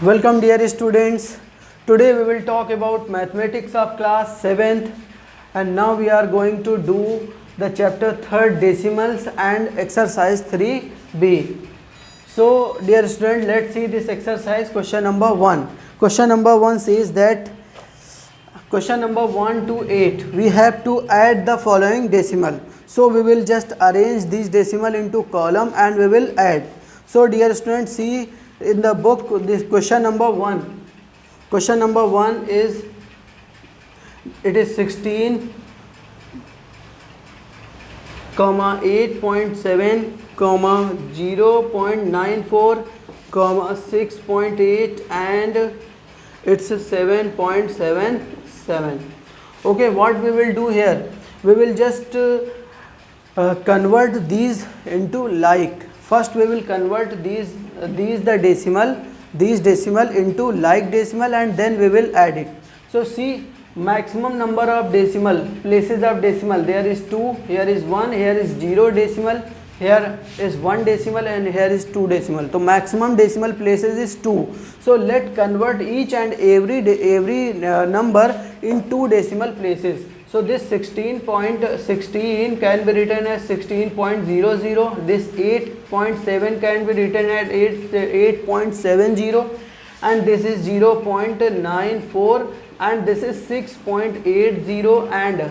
Welcome dear students. Today we will talk about mathematics of class 7th, and now we are going to do the chapter 3rd decimals and exercise 3b. So dear student, let's see this exercise. Question number 1. Question number 1 says that question number 1 to 8 we have to add the following decimal. So we will just arrange these decimal into column and we will add. So dear students, see in the book this question number 1. Question number 1 is, it is 16, 8.7, 0.94, 6.8 and it's 7.77. Okay, what we will do here, we will just convert these into like. First we will convert these decimal into like decimal, and then we will add it. So see, maximum number of decimal places of decimal, there is 2, here is 1, here is 0 decimal, here is 1 decimal, and here is 2 decimal. So maximum decimal places is 2. So let convert each and every number in 2 decimal places. So this 16.16 can be written as 16.00, this 8.7 can be written as 8.70, and this is 0.94, and this is 6.80,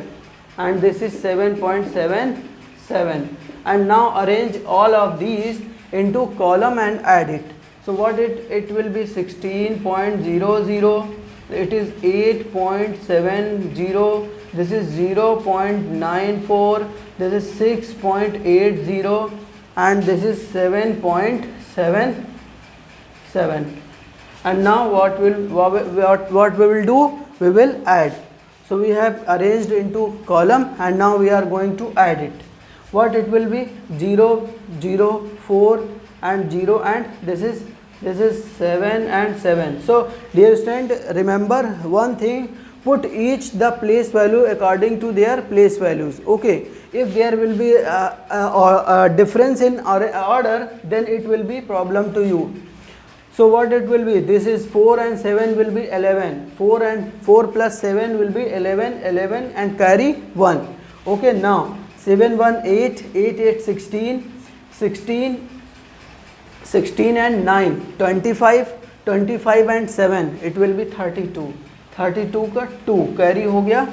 and this is 7.77. And now arrange all of these into column and add it. So what it will be 16.00, it is 8.70, this is 0.94, this is 6.80, and this is 7.77. And now what we will do, we will add. So we have arranged into column, and now we are going to add it. What it will be, 0, 0, 4 and 0, and this is 7 and 7. So dear student, remember one thing, put each the place value according to their place values. Okay, if there will be a difference in order, then it will be problem to you. So what it will be, this is 4 and 7 will be 11, 4 plus 7 will be 11 and carry 1. Okay, now 7 1 8, 8 8 16, 16 and 9 25 and 7, it will be 32 का 2 carry हो गया,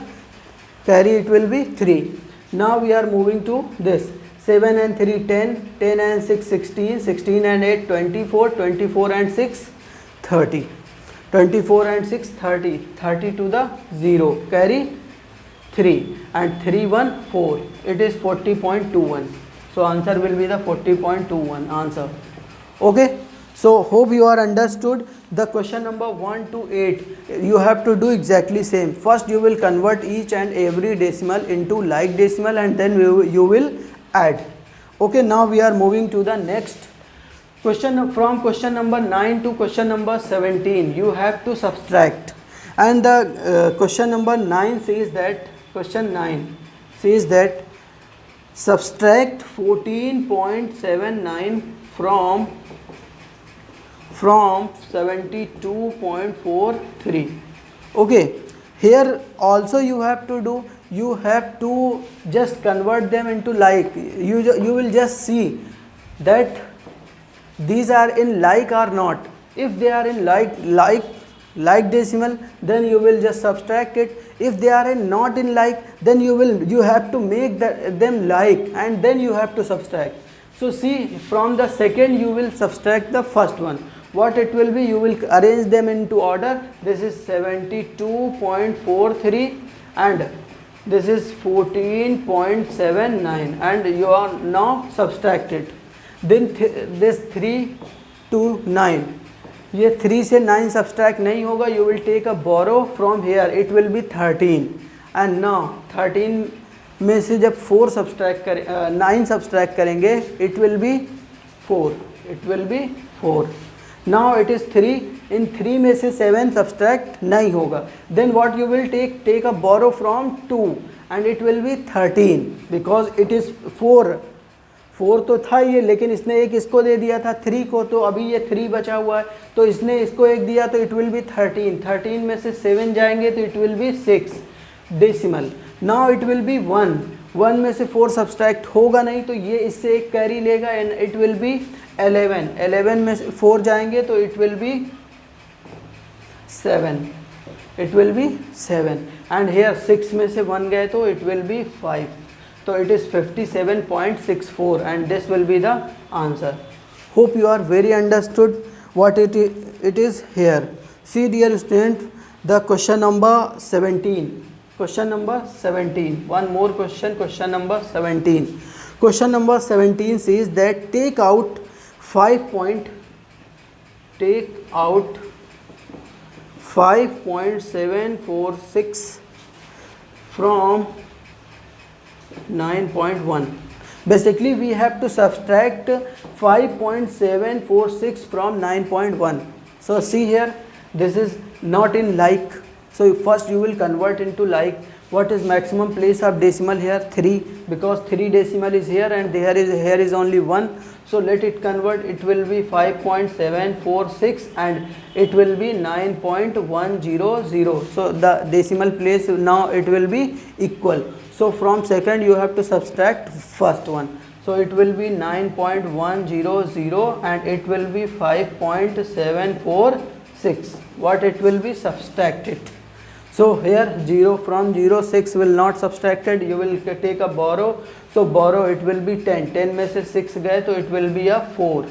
carry it will be 3. Now we are moving to this 7 and 3 10, 10 and 6 16, 16 and 8 24, 24 and 6 30, 24 and 6 30, 30 to the 0, carry 3, and 3 1 4, it is 40.21. So answer will be the 40.21 answer. Okay, so hope you are understood. The question number 1 to 8 you have to do exactly same. First you will convert each and every decimal into like decimal, and then you will add. Okay, now we are moving to the next question. From question number 9 to question number 17 you have to subtract, and the question number 9 says that, question 9 says that subtract 14.79 from 72.43. Okay, here also you have to do, you have to just convert them into like. You will just see that these are in like or not. If they are in like decimal, then you will just subtract it. If they are in not in like, then you have to make them like, and then you have to subtract. So see, from the second you will subtract the first one. What it will be, you will arrange them into order. This is 72.43 and this is 14.79, and you are now subtracted. Then this 3 to 9, ये 3 से 9 subtract नहीं होगा. You will take a borrow from here, it will be 13, and now 13 में से जब 4 subtract करें 9 subtract करेंगे, it will be 4. Now it is 3. In 3 में से 7 subtract नहीं होगा. Then what you will take a borrow from 2, and it will be 13, because it is 4 4 तो था ये, लेकिन इसने एक इसको दे दिया था 3 को, तो अभी ये 3 बचा हुआ है, तो इसने इसको एक दिया तो इट विल बी 13, 13 में से 7 जाएंगे तो it will B 6 decimal. Now it will B 1, 1 में से 4 सब्सट्रैक्ट होगा नहीं तो ये इससे एक कैरी लेगा एंड इट विल बी 11, 11 में से 4 जाएंगे तो it will be 7, it will be 7 and here 6 में से 1 गए तो it will be 5, तो it is 57.64 and this will be the answer. Hope you are very understood what it is here. See dear student, the question number 17, question number 17, one more question, question number 17. Question number 17 says that take out 5.746 from 9.1. Basically we have to subtract 5.746 from 9.1. So see here, this is not in like, so first you will convert into like. What is maximum place of decimal here? 3, because 3 decimal is here and here is only 1. So let it convert, it will be 5.746 and it will be 9.100. So the decimal place now it will be equal. So from second you have to subtract first one. So it will be 9.100 and it will be 5.746. What it will be subtracted? So here 0 from 0 6 will not subtracted, you will take a borrow. So borrow it will be 10, 10 में से 6 गए तो it will be a 4.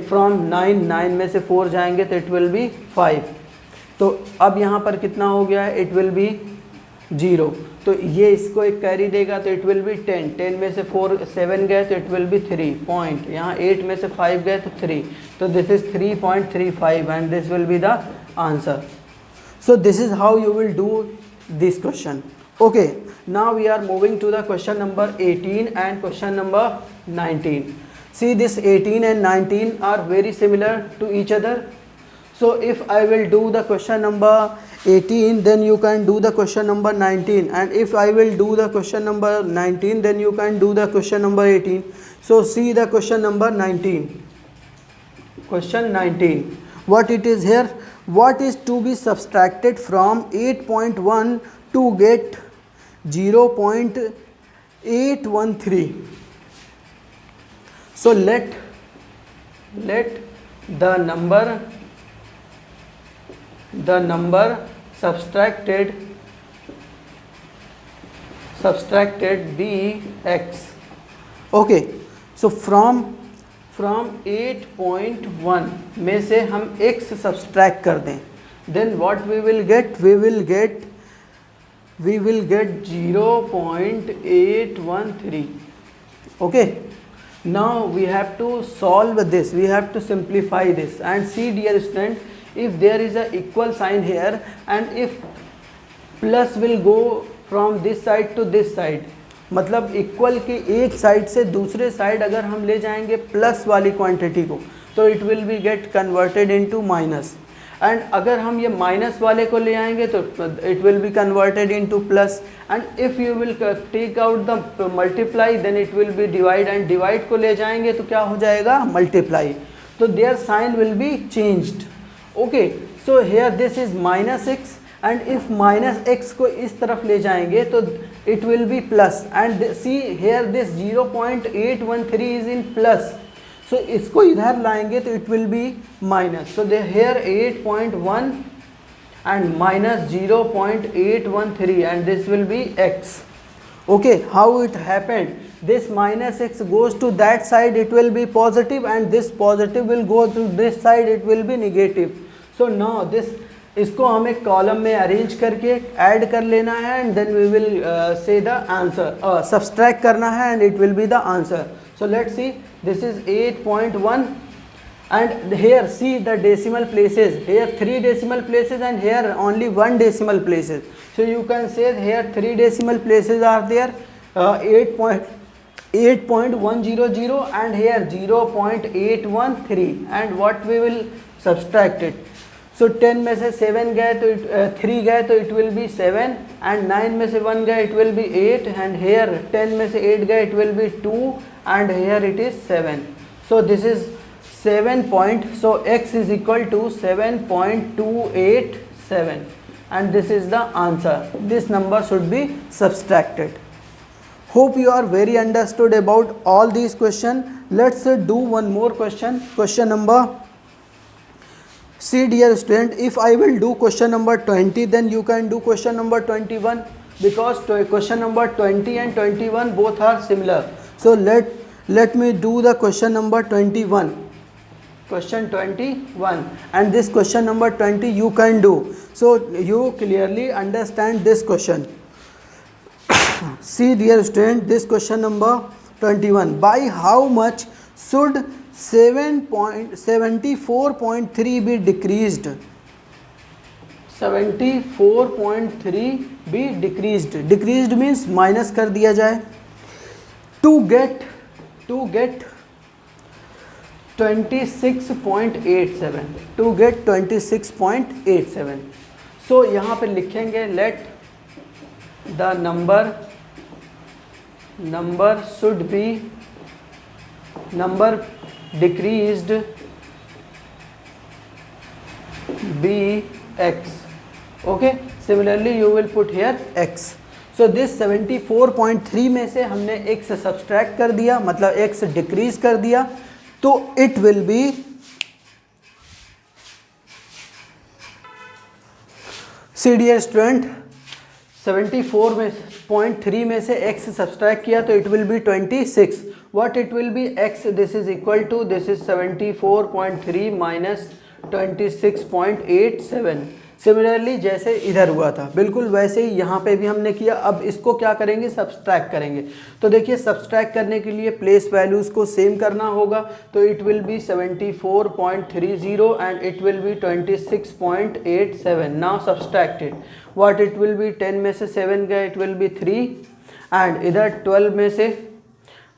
From 9, 9 में से 4 जाएंगे तो it will be 5. तो अब यहाँ पर कितना हो गया है? It will be 0. तो ये इसको एक कैरी देगा तो it will be 10, 10 में से 4 7 गए तो it will be 3 पॉइंट, यहाँ 8 में से 5 गए तो 3, तो this is 3.35 and this will be the answer. So this is how you will do this question. Okay, now we are moving to the question number 18 and question number 19. See, this 18 and 19 are very similar to each other. So if I will do the question number 18, then you can do the question number 19, and if I will do the question number 19, then you can do the question number 18. So see the question number 19. Question 19. What it is here? What is to be subtracted from 8.1 to get 0.813? So let the number subtracted be x. Okay, so from 8.1 में से हम x subtract कर दें, then what we will get? We will get 0.813. Okay, now we have to solve this, we have to simplify this, and see dear student, if there is a equal sign here and if plus will go from this side to this side, मतलब equal के एक side से दूसरे side अगर हम ले जाएंगे plus वाली क्वांटिटी को तो it will be get converted into minus, and अगर हम ये माइनस वाले को ले आएंगे तो it will be converted into plus, and if you will take out the multiply then it will be divide, and divide को ले जाएंगे तो क्या हो जाएगा? मल्टीप्लाई, तो their sign will be changed. Okay, so here this is minus x, and if minus x को इस तरफ ले जाएंगे तो it will be plus, and see here this 0.813 is in plus, so इसको इधर लाएंगे तो it will be minus, so they here 8.1 and minus 0.813 and this will be x. Okay, how it happened? This minus x goes to that side, it will be positive, and this positive will go to this side, it will be negative. So now this, इसको हमें column में arrange करके add कर लेना है and then we will say the answer, subtract करना है and it will be the answer. So let's see, this is 8.1 and here see the decimal places, here 3 decimal places and here only 1 decimal places. So you can say here 3 decimal places are there, 8.100 and here 0.813, and what we will subtract it. So 10 में से 7 गए तो 3 गए तो it will be 7, and 9 में से 1 गए it will be 8, and here 10 में से 8 गए it will be 2, and here it is 7. So this is 7 point, so x is equal to 7.287 and this is the answer. This number should be subtracted. Hope you are very understood about all these questions. Let's do one more question. Question number, see dear student, if I will do question number 20, then you can do question number 21, because question number 20 and 21 both are similar. So let me do the question number 21. Question 21, and this question number 20 you can do. So you clearly understand this question. See dear student, this question number 21. By how much should 74.3 be decreased? 74.3 be decreased. Decreased means minus कर दिया जाए. To get 26.87. To get 26.87. So यहाँ पे लिखेंगे let the number should be decreased be x. Okay, similarly you will put here x. So this 74.3 में से हमने x subtract कर दिया, मतलब x डिक्रीज कर दिया, तो it will be see dear student, 74.3 में से x सब्सट्रैक्ट किया तो it will be 26. What it will be? X, this is equal to, this is 74.3 minus 26.87. Similarly जैसे इधर हुआ था बिल्कुल वैसे ही यहाँ पे भी हमने किया. अब इसको क्या करेंगे? सब्सट्रैक्ट करेंगे. तो देखिए सब्सट्रैक्ट करने के लिए प्लेस वैल्यूज़ को सेम करना होगा. तो it will B 74.30 and it will B 26.87. Now subtracted. What it will B? 10 में से 7 गया, इट विल बी 3. एंड इधर 12 में से,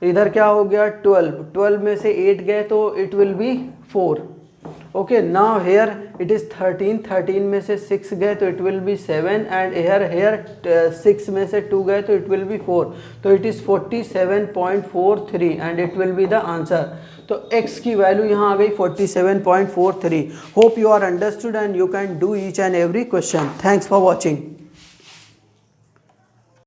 इधर क्या हो गया? 12 में से 8 गए तो it will be 4. Okay, now here it is 13 में से 6 गए तो it will be 7. And here 6 में से 2 गए तो इट विल बी 4. तो it is 47.43 and it will be the answer. तो x की वैल्यू यहाँ आ गई 47.43. Hope you are understood and you can do each and every question. Thanks for watching.